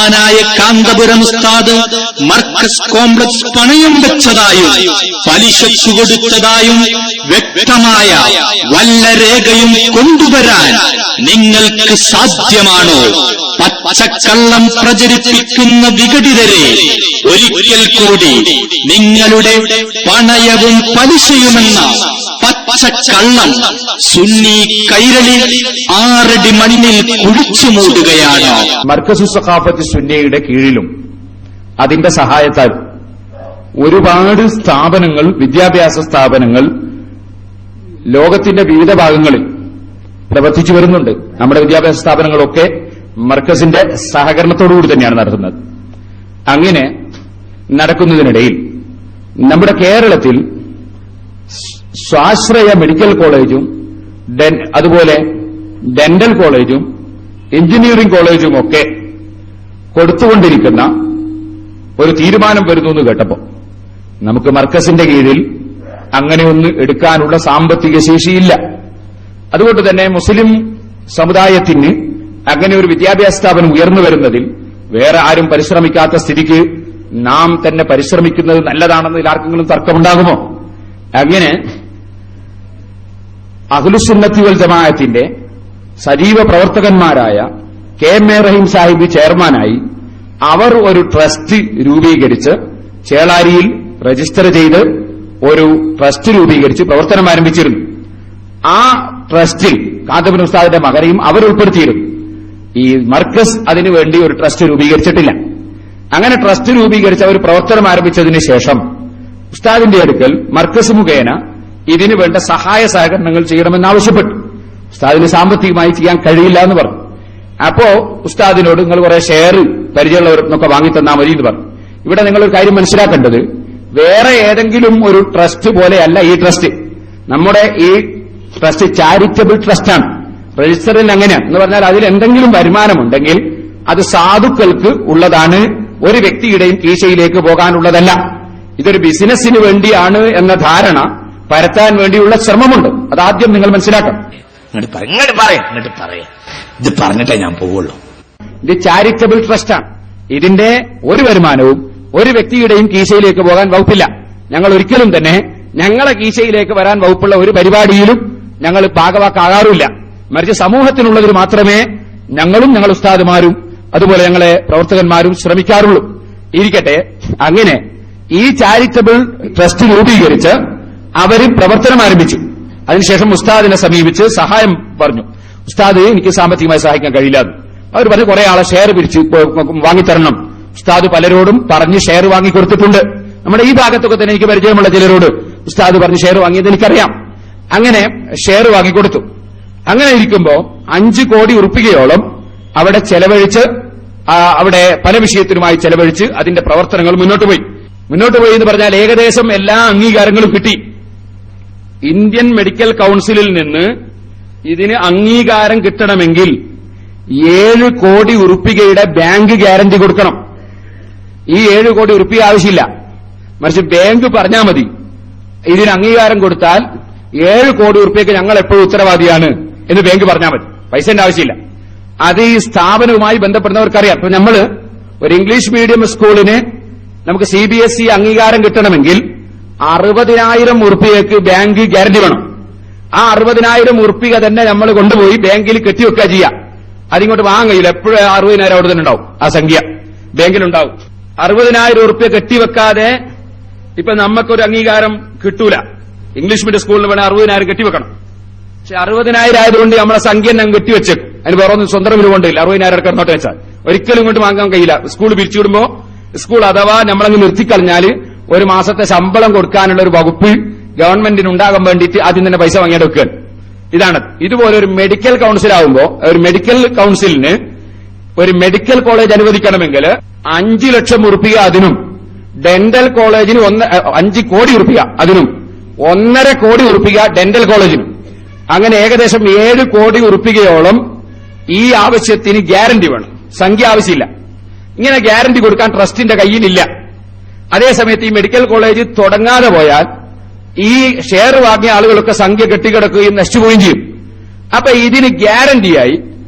മഹാനായ കാന്തപുരം ഉസ്താദ് മർക്കസ് കോംപ്ലക്സ് പണയം വെച്ചതായും പലിശയ്ക്കു കൊടുത്തതായും വ്യക്തമായ വല്ല രേഖയും കൊണ്ടുവരാൻ നിങ്ങൾക്ക് സാധ്യമാണോ? പച്ചക്കള്ളം പ്രചരിപ്പിക്കുന്ന വിഘടിതരെ ഒരിക്കൽ കൂടി നിങ്ങളുടെ പണയവും പലിശയുമെന്ന പച്ചക്കള്ളം സുന്നി കൈരളി 6 അടി മണ്ണിൽ കുഴിച്ചു മൂടുകയാണ്. മർക്കസു സഖാഫത്ത് സുന്നിയുടെ കീഴിലും അതിന്റെ സഹായത്താൽ ഒരുപാട് സ്ഥാപനങ്ങൾ, വിദ്യാഭ്യാസ സ്ഥാപനങ്ങൾ ലോകത്തിന്റെ വിവിധ ഭാഗങ്ങളിൽ പ്രവർത്തിച്ചു വരുന്നുണ്ട്. നമ്മുടെ വിദ്യാഭ്യാസ സ്ഥാപനങ്ങളൊക്കെ മർക്കസിന്റെ സഹകരണത്തോടുകൂടി തന്നെയാണ് നടത്തുന്നത്. അങ്ങനെ നടക്കുന്നതിനിടയിൽ നമ്മുടെ കേരളത്തിൽ സ്വാശ്രയ മെഡിക്കൽ കോളേജും അതുപോലെ ഡെന്റൽ കോളേജും എഞ്ചിനീയറിംഗ് കോളേജും ഒക്കെ കൊടുത്തുകൊണ്ടിരിക്കുന്ന ഒരു തീരുമാനം വരുന്നു എന്ന് കേട്ടപ്പോൾ നമുക്ക് മർക്കസിന്റെ കീഴിൽ അങ്ങനെയൊന്ന് എടുക്കാനുള്ള സാമ്പത്തിക ശേഷിയില്ല. അതുകൊണ്ട് തന്നെ മുസ്ലിം സമുദായത്തിന് അങ്ങനെ ഒരു വിദ്യാഭ്യാസ സ്ഥാപനം ഉയർന്നു വരുന്നതിൽ വേറെ ആരും പരിശ്രമിക്കാത്ത സ്ഥിതിക്ക് നാം തന്നെ പരിശ്രമിക്കുന്നത് നല്ലതാണെന്നതിൽ ആർക്കെങ്കിലും തർക്കമുണ്ടാകുമോ? അങ്ങനെ അഹ്ലുസുന്നത്തി വൽ ജമാഅത്തിന്റെ സജീവ പ്രവർത്തകന്മാരായ KM റഹീം സാഹിബ് ചെയർമാനായി അവർ ഒരു ട്രസ്റ്റ് രൂപീകരിച്ച് ചേളാരിയിൽ രജിസ്റ്റർ ചെയ്ത് ഒരു ട്രസ്റ്റ് രൂപീകരിച്ച് പ്രവർത്തനം ആരംഭിച്ചിരുന്നു. ആ ട്രസ്റ്റിൽ കാന്തപുരം ഉസ്താദിന്റെ മകനെയും അവർ ഉൾപ്പെടുത്തിയിരുന്നു. ഈ മർക്കസ് അതിനുവേണ്ടി ഒരു ട്രസ്റ്റ് രൂപീകരിച്ചിട്ടില്ല. അങ്ങനെ ട്രസ്റ്റ് രൂപീകരിച്ച് അവർ പ്രവർത്തനം ആരംഭിച്ചതിന് ശേഷം ഉസ്താദിന്റെ അടുക്കൽ മർക്കസ് മുഖേന ഇതിനു വേണ്ട സഹായ സഹകരണങ്ങൾ ചെയ്യണമെന്നാവശ്യപ്പെട്ടു. ഉസ്താദിന് സാമ്പത്തികമായി ചെയ്യാൻ കഴിയില്ല എന്ന് പറഞ്ഞു. അപ്പോ ഉസ്താദിനോട് നിങ്ങൾ കുറെ ഷെയർ പരിചയമുള്ളവർക്കൊക്കെ വാങ്ങിത്തന്നാൽ മതി എന്ന് പറഞ്ഞു. ഇവിടെ നിങ്ങളൊരു കാര്യം മനസ്സിലാക്കേണ്ടത്, വേറെ ഏതെങ്കിലും ഒരു ട്രസ്റ്റ് പോലെയല്ല ഈ ട്രസ്റ്റ്. നമ്മുടെ ഈ ട്രസ്റ്റ് ചാരിറ്റബിൾ ട്രസ്റ്റാണ്. രജിസ്റ്ററിൽ അങ്ങനെയാണ് എന്ന് പറഞ്ഞാൽ അതിൽ എന്തെങ്കിലും വരുമാനമുണ്ടെങ്കിൽ അത് സാധുക്കൾക്ക് ഉള്ളതാണ്, ഒരു വ്യക്തിയുടെയും കീശയിലേക്ക് പോകാനുള്ളതല്ല. ഇതൊരു ബിസിനസിന് വേണ്ടിയാണ് എന്ന ധാരണ പരത്താൻ വേണ്ടിയുള്ള ശ്രമമുണ്ട്. അതാദ്യം നിങ്ങൾ മനസ്സിലാക്കണം. ഇത് പറഞ്ഞിട്ടേ ഞാൻ പോവുള്ളൂ. ഇത് ചാരിറ്റബിൾ ട്രസ്റ്റാണ്. ഇതിന്റെ ഒരു വരുമാനവും ഒരു വ്യക്തിയുടെയും കീശയിലേക്ക് പോകാൻ വകുപ്പില്ല. ഞങ്ങൾ ഒരിക്കലും തന്നെ ഞങ്ങളെ കീശയിലേക്ക് വരാൻ വകുപ്പുള്ള ഒരു പരിപാടിയിലും ഞങ്ങൾ ഭാഗവാക്കാകാറില്ല. മറിച്ച് സമൂഹത്തിനുള്ളതിൽ മാത്രമേ ഞങ്ങളും ഞങ്ങൾ ഉസ്താദുമാരും അതുപോലെ ഞങ്ങളെ പ്രവർത്തകന്മാരും ശ്രമിക്കാറുള്ളൂ. ഇരിക്കട്ടെ, അങ്ങനെ ഈ ചാരിറ്റബിൾ ട്രസ്റ്റ് രൂപീകരിച്ച് അവര് പ്രവർത്തനം ആരംഭിച്ചു. അതിനുശേഷം ഉസ്താദിനെ സമീപിച്ച് സഹായം പറഞ്ഞു. ഉസ്താദ്, എനിക്ക് സാമ്പത്തികമായി സഹായിക്കാൻ കഴിയില്ല. അവർ പറഞ്ഞു കുറെ ആളെ ഷെയർ പിരിച്ച് വാങ്ങിത്തരണം. ഉസ്താദ് പലരോടും പറഞ്ഞ് ഷെയർ വാങ്ങിക്കൊടുത്തിട്ടുണ്ട്. നമ്മുടെ ഈ ഭാഗത്തൊക്കെ തന്നെ എനിക്ക് പരിചയമുള്ള ചിലരോട് ഉസ്താദ് പറഞ്ഞ് ഷെയർ വാങ്ങിയത് എനിക്കറിയാം. അങ്ങനെ ഷെയർ വാങ്ങിക്കൊടുത്തു. അങ്ങനെ ഇരിക്കുമ്പോൾ 5 കോടി ഉറുപ്പികയോളം അവിടെ ചെലവഴിച്ച്, അവിടെ പല വിഷയത്തിനുമായി ചെലവഴിച്ച് അതിന്റെ പ്രവർത്തനങ്ങൾ മുന്നോട്ട് പോയി എന്ന് പറഞ്ഞാൽ ഏകദേശം എല്ലാ അംഗീകാരങ്ങളും കിട്ടി. ഇന്ത്യൻ മെഡിക്കൽ കൌൺസിലിൽ നിന്ന് ഇതിന് അംഗീകാരം കിട്ടണമെങ്കിൽ 7 കോടി ഉറുപ്പികയുടെ ബാങ്ക് ഗ്യാരണ്ടി കൊടുക്കണം. ഈ 7 കോടി ഉറുപ്പിക ആവശ്യമില്ല, മറിച്ച് ബാങ്ക് പറഞ്ഞാൽ മതി. ഇതിന് അംഗീകാരം കൊടുത്താൽ 7 കോടി ഉറുപ്പികയ്ക്ക് ഞങ്ങൾ എപ്പോഴും ഉത്തരവാദിയാണ് എന്ന് ബാങ്ക് പറഞ്ഞാൽ മതി. പൈസന്റെ ആവശ്യമില്ല. അത് ഈ സ്ഥാപനവുമായി ബന്ധപ്പെടുന്നവർക്കറിയാം. ഇപ്പൊ നമ്മൾ ഒരു ഇംഗ്ലീഷ് മീഡിയം സ്കൂളിന് നമുക്ക് CBSE അംഗീകാരം കിട്ടണമെങ്കിൽ 60,000 ഉറുപ്പികയ്ക്ക് ബാങ്ക് ഗ്യാരണ്ടി വേണം. ആ 60,000 ഉറുപ്പിക തന്നെ നമ്മൾ കൊണ്ടുപോയി ബാങ്കിൽ കെട്ടിവെക്കുക ചെയ്യാം. അതിങ്ങോട്ട് വാങ്ങാൻ കഴിയില്ല. എപ്പോഴും 60,000 അവിടെ തന്നെ ഉണ്ടാവും. ആ സംഖ്യ ബാങ്കിലുണ്ടാവും. 60,000 ഉറുപ്പിക കെട്ടിവെക്കാതെ ഇപ്പൊ നമുക്കൊരു അംഗീകാരം കിട്ടൂല. ഇംഗ്ലീഷ് മീഡിയം സ്കൂളിന് വേണേൽ 60,000 കെട്ടിവെക്കണം. പക്ഷെ 60,000 ആയതുകൊണ്ട് നമ്മളെ സംഖ്യ ഞങ്ങൾ കെട്ടിവെച്ചേക്കും. അതിന് വേറെ ഒന്നും സ്വന്തം വില കൊണ്ടില്ല. 60,000 കിടന്നോട്ടെ വെച്ചാൽ ഒരിക്കലും ഇങ്ങോട്ട് വാങ്ങാൻ കഴിയില്ല. സ്കൂൾ പിരിച്ചുവിടുമ്പോ സ്കൂൾ അഥവാ നമ്മളങ്ങ് നിർത്തിക്കളഞ്ഞാൽ ഒരു മാസത്തെ ശമ്പളം കൊടുക്കാനുള്ള ഒരു വകുപ്പ് ഗവൺമെന്റിന് ഉണ്ടാകാൻ വേണ്ടിയിട്ട് ആദ്യം തന്നെ പൈസ വാങ്ങിയിട്ട് വെക്കുക. ഇതാണ്. ഇതുപോലെ ഒരു മെഡിക്കൽ കൌൺസിലാവുമ്പോ ഒരു മെഡിക്കൽ കൌൺസിലിന് ഒരു മെഡിക്കൽ കോളേജ് അനുവദിക്കണമെങ്കിൽ 5 ലക്ഷം ഉറുപ്പിക അതിനും, ഡെന്റൽ കോളേജിന് 5 കോടി ഉറുപ്പിക അതിനും, 1.5 കോടി ഉറുപ്പിക ഡെന്റൽ കോളേജിനും, അങ്ങനെ ഏകദേശം 7 കോടി ഉറുപ്പികയോളം ഈ ആവശ്യത്തിന് ഗ്യാരണ്ടി വേണം. സംഖ്യ ആവശ്യമില്ല. ഇങ്ങനെ ഗ്യാരണ്ടി കൊടുക്കാൻ ട്രസ്റ്റിന്റെ കയ്യിലില്ല. അതേസമയത്ത് ഈ മെഡിക്കൽ കോളേജ് തുടങ്ങാതെ പോയാൽ ഈ ഷെയർ വാങ്ങിയ ആളുകളൊക്കെ സംഖ്യ കെട്ടിക്കിടക്കുകയും നശിച്ചുപോവുകയും ചെയ്യും. അപ്പൊ ഇതിന് ഗ്യാരണ്ടിയായി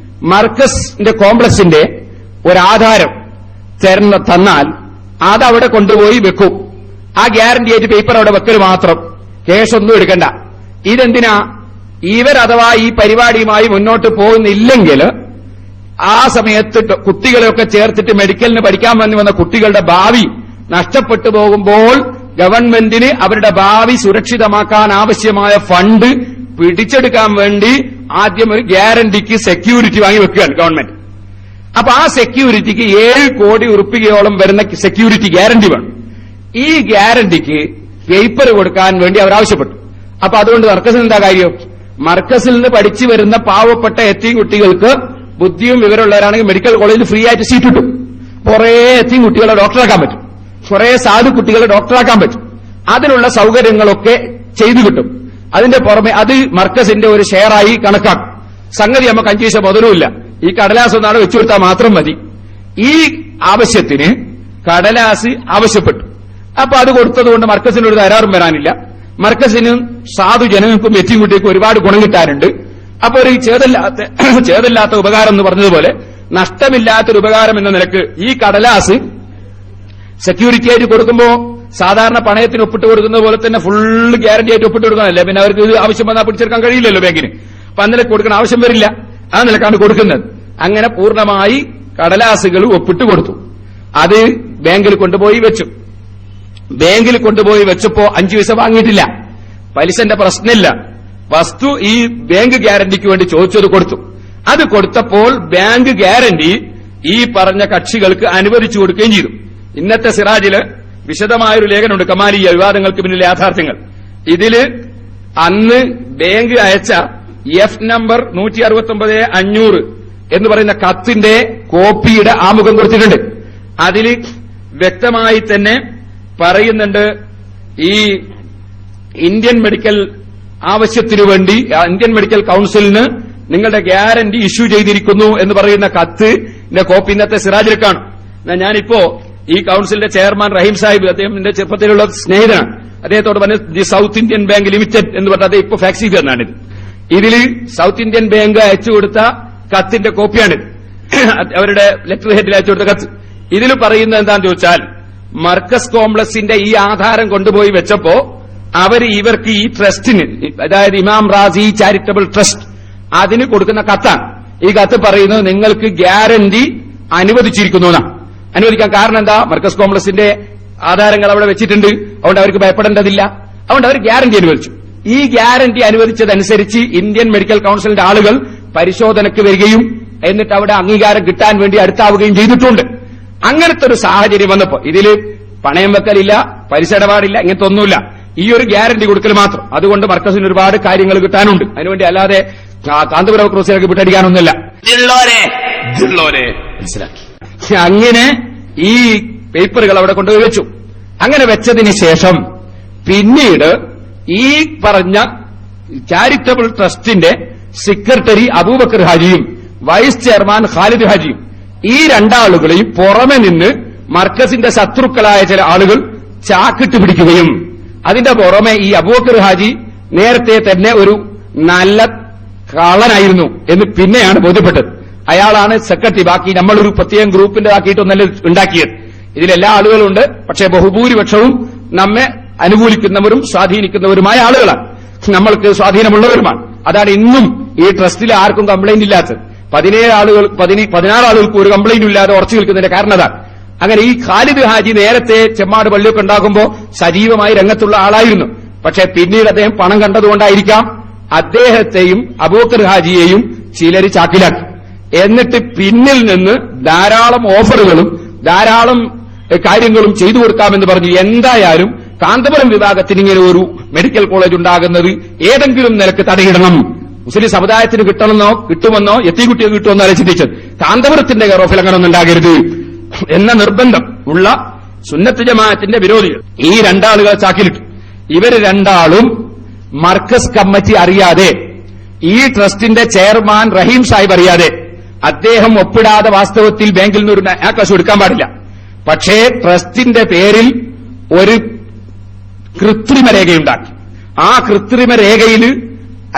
മർക്കസിന്റെ കോംപ്ലക്സിന്റെ ഒരാധാരം തന്നാൽ അതവിടെ കൊണ്ടുപോയി വെക്കും. ആ ഗ്യാരണ്ടി ആയിട്ട് പേപ്പർ അവിടെ വെക്കൽ മാത്രം, കേസൊന്നും എടുക്കണ്ട. ഇതെന്തിനാ? ഇവരഥവാ ഈ പരിപാടിയുമായി മുന്നോട്ട് പോകുന്നില്ലെങ്കിൽ ആ സമയത്ത് കുട്ടികളെയൊക്കെ ചേർത്തിട്ട് മെഡിക്കലിന് പഠിക്കാൻ വന്ന കുട്ടികളുടെ ഭാവി നഷ്ടപ്പെട്ടു പോകുമ്പോൾ ഗവൺമെന്റിന് അവരുടെ ഭാവി സുരക്ഷിതമാക്കാൻ ആവശ്യമായ ഫണ്ട് പിടിച്ചെടുക്കാൻ വേണ്ടി ആദ്യം ഒരു ഗ്യാരണ്ടിക്ക് സെക്യൂരിറ്റി വാങ്ങി വെക്കുകയാണ് ഗവൺമെന്റ്. അപ്പൊ ആ സെക്യൂരിറ്റിക്ക് 7 കോടി ഉറുപ്പികയോളം വരുന്ന സെക്യൂരിറ്റി ഗ്യാരണ്ടി വേണം. ഈ ഗ്യാരണ്ടിക്ക് പേപ്പർ കൊടുക്കാൻ വേണ്ടി അവർ ആവശ്യപ്പെട്ടു. അപ്പൊ അതുകൊണ്ട് മർക്കസിൽ എന്താ കാര്യം? മർക്കസിൽ നിന്ന് പഠിച്ചു വരുന്ന പാവപ്പെട്ട എത്തീം കുട്ടികൾക്ക് ബുദ്ധിയും വിവരമുള്ളവരാണെങ്കിൽ മെഡിക്കൽ കോളേജിൽ ഫ്രീ ആയിട്ട് സീറ്റ് കിട്ടും. കുറെ എത്തീം കുട്ടികളെ ഡോക്ടറാക്കാൻ പറ്റും, കുറെ സാധു കുട്ടികളെ ഡോക്ടറാക്കാൻ പറ്റും. അതിനുള്ള സൗകര്യങ്ങളൊക്കെ ചെയ്തു കിട്ടും. അതിന്റെ പുറമെ അത് മർക്കസിന്റെ ഒരു ഷെയറായി കണക്കാക്കും. സംഗതി നമുക്ക് 5 പൈസ മുതലുമില്ല. ഈ കടലാസ് ഒന്നാണ് വെച്ചു കൊടുത്താൽ മാത്രം മതി. ഈ ആവശ്യത്തിന് കടലാസ് ആവശ്യപ്പെട്ടു. അപ്പൊ അത് കൊടുത്തതുകൊണ്ട് മർക്കസിനൊരു തരാറും വരാനില്ല. മർക്കസിനും സാധു ജനങ്ങൾക്കും എത്തിയും കുട്ടികൾക്കും ഒരുപാട് ഗുണം കിട്ടാനുണ്ട്. അപ്പൊ ഒരു ചേതല്ലാത്ത ഉപകാരം എന്ന് പറഞ്ഞതുപോലെ നഷ്ടമില്ലാത്തൊരു ഉപകാരം എന്ന നിലക്ക് ഈ കടലാസ് സെക്യൂരിറ്റി ആയിട്ട് കൊടുക്കുമ്പോ സാധാരണ പണയത്തിന് ഒപ്പിട്ട് കൊടുക്കുന്ന പോലെ തന്നെ ഫുള്ള് ഗ്യാരണ്ടി ആയിട്ട് ഒപ്പിട്ട് കൊടുക്കാനല്ലേ. പിന്നെ അവർക്ക് ഇത് ആവശ്യം വന്നാൽ പിടിച്ചെടുക്കാൻ കഴിയില്ലല്ലോ ബാങ്കിന്. അപ്പൊ അന്നേരം കൊടുക്കുന്ന ആവശ്യം വരില്ല. ആ നിലക്കാണ് കൊടുക്കുന്നത്. അങ്ങനെ പൂർണ്ണമായി കടലാസുകൾ ഒപ്പിട്ട് കൊടുത്തു. അത് ബാങ്കിൽ കൊണ്ടുപോയി വെച്ചു. ബാങ്കിൽ കൊണ്ടുപോയി വെച്ചപ്പോ 5 പൈസ വാങ്ങിയിട്ടില്ല. പലിശന്റെ പ്രശ്നമില്ല. വസ്തു ഈ ബാങ്ക് ഗ്യാരണ്ടിക്ക് വേണ്ടി ചോദിച്ചത് കൊടുത്തു. അത് കൊടുത്തപ്പോൾ ബാങ്ക് ഗ്യാരണ്ടി ഈ പറഞ്ഞ കക്ഷികൾക്ക് അനുവദിച്ചു കൊടുക്കുകയും ചെയ്തു. ഇന്നത്തെ സിറാജില് വിശദമായൊരു ലേഖനമുണ്ട്, കമാലിയ വിവാദങ്ങൾക്ക് പിന്നിലെ യാഥാർത്ഥ്യങ്ങൾ. ഇതില് അന്ന് ബാങ്ക് അയച്ച എഫ് നമ്പർ 169/500 എന്ന് പറയുന്ന കത്തിന്റെ കോപ്പിയുടെ ആമുഖം കൊടുത്തിട്ടുണ്ട്. അതിൽ വ്യക്തമായി തന്നെ പറയുന്നുണ്ട്, ഈ ഇന്ത്യൻ മെഡിക്കൽ ആവശ്യത്തിനു വേണ്ടി ഇന്ത്യൻ മെഡിക്കൽ കൌൺസിലിന് നിങ്ങളുടെ ഗ്യാരണ്ടി ഇഷ്യൂ ചെയ്തിരിക്കുന്നു എന്ന് പറയുന്ന കത്തിന്റെ കോപ്പി ഇന്നത്തെ സിറാജിൽ കാണും. ഞാനിപ്പോ ഈ കൌൺസിലിന്റെ ചെയർമാൻ റഹീം സാഹിബ്, അദ്ദേഹം എന്റെ ചെറുപ്പത്തിലുള്ള സ്നേഹിതനാണ്, അദ്ദേഹത്തോട് പറഞ്ഞ the south Indian bank limited എന്ന് പറഞ്ഞാൽ അത് ഇപ്പൊ ഫാക്സ് ചെയ്ത് തന്നാണിത്. ഇതിൽ സൌത്ത് ഇന്ത്യൻ ബാങ്ക് അയച്ചു കൊടുത്ത കത്തിന്റെ കോപ്പിയാണിത്, അവരുടെ ലെറ്റർ ഹെഡിൽ അയച്ചു കൊടുത്ത കത്ത്. ഇതിൽ പറയുന്നത് എന്താണെന്ന് ചോദിച്ചാൽ, മർക്കസ് കോംപ്ലക്സിന്റെ ഈ ആധാരം കൊണ്ടുപോയി വെച്ചപ്പോ ഇവർക്ക് ഈ ട്രസ്റ്റിന്, അതായത് ഇമാം റാസി ചാരിറ്റബിൾ ട്രസ്റ്റ്, അതിന് കൊടുക്കുന്ന കത്താണ്. ഈ കത്ത് പറയുന്നത് നിങ്ങൾക്ക് ഗ്യാരണ്ടി അനുവദിച്ചിരിക്കുന്നു എന്നാണ്. അനുവദിക്കാൻ കാരണം എന്താ? മർക്കസ് കോംപ്ലക്സിന്റെ ആധാരങ്ങൾ അവിടെ വെച്ചിട്ടുണ്ട്, അതുകൊണ്ട് അവർക്ക് ഭയപ്പെടേണ്ടതില്ല. അതുകൊണ്ട് അവർ ഗ്യാരണ്ടി അനുവദിച്ചു. ഈ ഗ്യാരണ്ടി അനുവദിച്ചതനുസരിച്ച് ഇന്ത്യൻ മെഡിക്കൽ കൌൺസിലിന്റെ ആളുകൾ പരിശോധനയ്ക്ക് വരികയും എന്നിട്ട് അവിടെ അംഗീകാരം കിട്ടാൻ വേണ്ടി അടുത്താവുകയും ചെയ്തിട്ടുണ്ട്. അങ്ങനത്തെ ഒരു സാഹചര്യം വന്നപ്പോ ഇതില് പണയം വെക്കലില്ല, പലിശ ഇടപാടില്ല, ഇങ്ങനത്തെ ഒന്നുമില്ല. ഈ ഒരു ഗ്യാരണ്ടി കൊടുക്കൽ മാത്രം. അതുകൊണ്ട് മർക്കസിന് ഒരുപാട് കാര്യങ്ങൾ കിട്ടാനുണ്ട്. അതിനുവേണ്ടി അല്ലാതെ കാന്തപുരം ക്രോസിലേക്ക് വിട്ടടിക്കാനൊന്നുമില്ല. മനസ്സിലാക്കി. അങ്ങനെ ഈ പേപ്പറുകൾ അവിടെ കൊണ്ടുപോയി വെച്ചു. അങ്ങനെ വെച്ചതിന് ശേഷം പിന്നീട് ഈ പറഞ്ഞ ചാരിറ്റബിൾ ട്രസ്റ്റിന്റെ സെക്രട്ടറി അബൂബക്കർ ഹാജിയും വൈസ് ചെയർമാൻ ഖാലിദ് ഹാജിയും ഈ രണ്ടാളുകളെയും പുറമെ നിന്ന് മർക്കസിന്റെ ശത്രുക്കളായ ചില ആളുകൾ ചാക്കിട്ട് പിടിക്കുകയും, അതിന്റെ പുറമെ ഈ അബൂബക്കർ ഹാജി നേരത്തെ തന്നെ ഒരു നല്ല കള്ളനായിരുന്നു എന്ന് പിന്നെയാണ് ബോധ്യപ്പെട്ടത്. അയാളാണ് സെക്രട്ടറി. ബാക്കി നമ്മളൊരു പ്രത്യേകം ഗ്രൂപ്പിന്റേതാക്കിയിട്ടൊന്നല്ല ഉണ്ടാക്കിയത്. ഇതിലെല്ലാ ആളുകളുണ്ട്. പക്ഷേ ബഹുഭൂരിപക്ഷവും നമ്മെ അനുകൂലിക്കുന്നവരും സ്വാധീനിക്കുന്നവരുമായ ആളുകളാണ്. നമ്മൾക്ക് സ്വാധീനമുള്ളവരുമാണ്. അതാണ് ഇന്നും ഈ ട്രസ്റ്റിൽ ആർക്കും കംപ്ലൈന്റ് ഇല്ലാത്തത്. 16 ആളുകൾക്ക് ഒരു കംപ്ലൈന്റും ഇല്ലാതെ ഉറച്ചു നിൽക്കുന്നതിന്റെ കാരണം അതാണ്. അങ്ങനെ ഈ ഖാലിദ് ഹാജി നേരത്തെ ചെമ്മാട് പള്ളിയൊക്കെ ഉണ്ടാകുമ്പോൾ സജീവമായി രംഗത്തുള്ള ആളായിരുന്നു. പക്ഷേ പിന്നീട് അദ്ദേഹം പണം കണ്ടതുകൊണ്ടായിരിക്കാം അദ്ദേഹത്തെയും അബൂബക്കർ ഹാജിയെയും ചിലർ ചാക്കിലാക്കി. എന്നിട്ട് പിന്നിൽ നിന്ന് ധാരാളം ഓഫറുകളും ധാരാളം കാര്യങ്ങളും ചെയ്തു കൊടുക്കാമെന്ന് പറഞ്ഞു. എന്തായാലും കാന്തപുരം വിഭാഗത്തിന് ഇങ്ങനെ ഒരു മെഡിക്കൽ കോളേജ് ഉണ്ടാകുന്നത് ഏതെങ്കിലും നിലക്ക് തടയിടണം, മുസ്ലിം സമുദായത്തിന് കിട്ടുമെന്നോ എത്തിക്കുട്ടിയെ കിട്ടുമെന്നോ അല്ല ചിന്തിച്ചത്. കാന്തപുരത്തിന്റെ കെയർ ഓഫിൽ അങ്ങനെ ഒന്നും ഉണ്ടാകരുത് എന്ന നിർബന്ധം ഉള്ള സുന്നത്ത് ജമാഅത്തിന്റെ വിരോധികൾ ഈ രണ്ടാളുകളെ ചാക്കിലിട്ടു. ഇവര് രണ്ടാളും മർക്കസ് കമ്മിറ്റി അറിയാതെ, ഈ ട്രസ്റ്റിന്റെ ചെയർമാൻ റഹീം സാഹിബ് അറിയാതെ, അദ്ദേഹം ഒപ്പിടാതെ വാസ്തവത്തിൽ ബാങ്കിൽ നിന്ന് ഒരു കാശ് എടുക്കാൻ പാടില്ല. പക്ഷേ ട്രസ്റ്റിന്റെ പേരിൽ ഒരു കൃത്രിമ രേഖയുണ്ടാക്കി. ആ കൃത്രിമ രേഖയിൽ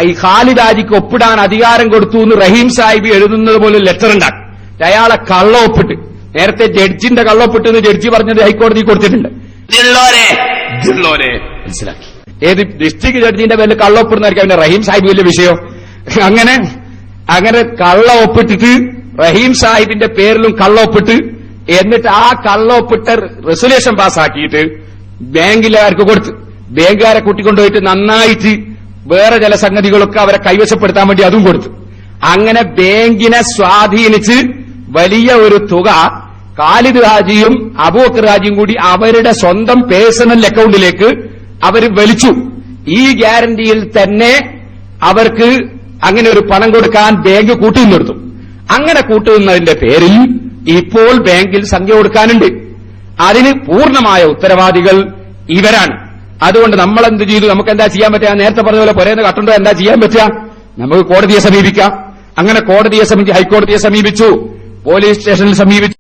ഈ ഖാലിദ് ഹാജിക്ക് ഒപ്പിടാൻ അധികാരം കൊടുത്തു എന്ന് റഹീം സാഹിബ് എഴുതുന്നത് പോലെ ലെറ്റർ ഉണ്ടാക്കി. അയാളെ കള്ള ഒപ്പിട്ട് നേരത്തെ ജഡ്ജിന്റെ കള്ളൊപ്പിട്ടെന്ന് ജഡ്ജി പറഞ്ഞത് ഹൈക്കോടതി കൊടുത്തിട്ടുണ്ട്. മനസ്സിലാക്കി. ഏത് ഡിസ്ട്രിക്ട് ജഡ്ജിന്റെ പേരിൽ കള്ളൊപ്പിടുന്നതായിരിക്കും അവന്റെ റഹീം സാഹിബ് വലിയ വിഷയം. അങ്ങനെ കള്ള ഒപ്പിട്ടിട്ട് റഹീം സാഹിബിന്റെ പേരിലും കള്ളൊപ്പിട്ട് എന്നിട്ട് ആ കള്ളൊപ്പിട്ട റെസൊല്യൂഷൻ പാസ്സാക്കിയിട്ട് ബാങ്കിലുകാർക്ക് കൊടുത്ത് ബാങ്കുകാരെ കൂട്ടിക്കൊണ്ടുപോയിട്ട് നന്നായിട്ട് വേറെ ചില സംഗതികളൊക്കെ അവരെ കൈവശപ്പെടുത്താൻ വേണ്ടി അതും കൊടുത്തു. അങ്ങനെ ബാങ്കിനെ സ്വാധീനിച്ച് വലിയ ഒരു തുക ഖാലിദ് ഹാജിയും അബൂബക്കർ ഹാജിയും കൂടി അവരുടെ സ്വന്തം പേഴ്സണൽ അക്കൌണ്ടിലേക്ക് അവർ വലിച്ചു. ഈ ഗ്യാരണ്ടിയിൽ തന്നെ അവർക്ക് അങ്ങനെ ഒരു പണം കൊടുക്കാൻ ബാങ്ക് കൂട്ടുനിന്നെടുത്തു. അങ്ങനെ കൂട്ടുന്നതിന്റെ പേരിൽ ഇപ്പോൾ ബാങ്കിൽ സംഖ്യ കൊടുക്കാനുണ്ട്. അതിന് പൂർണ്ണമായ ഉത്തരവാദികൾ ഇവരാണ്. അതുകൊണ്ട് നമ്മൾ എന്ത് ചെയ്തു? നമുക്ക് എന്താ ചെയ്യാൻ പറ്റുക? നേരത്തെ പറഞ്ഞ പോലെ പുരേന്ന് കട്ടുണ്ടോ എന്താ ചെയ്യാൻ പറ്റുക? നമുക്ക് കോടതിയെ സമീപിക്കാം. അങ്ങനെ കോടതിയെ സമീപിച്ച് ഹൈക്കോടതിയെ സമീപിച്ചു, പോലീസ് സ്റ്റേഷനിൽ സമീപിച്ചു.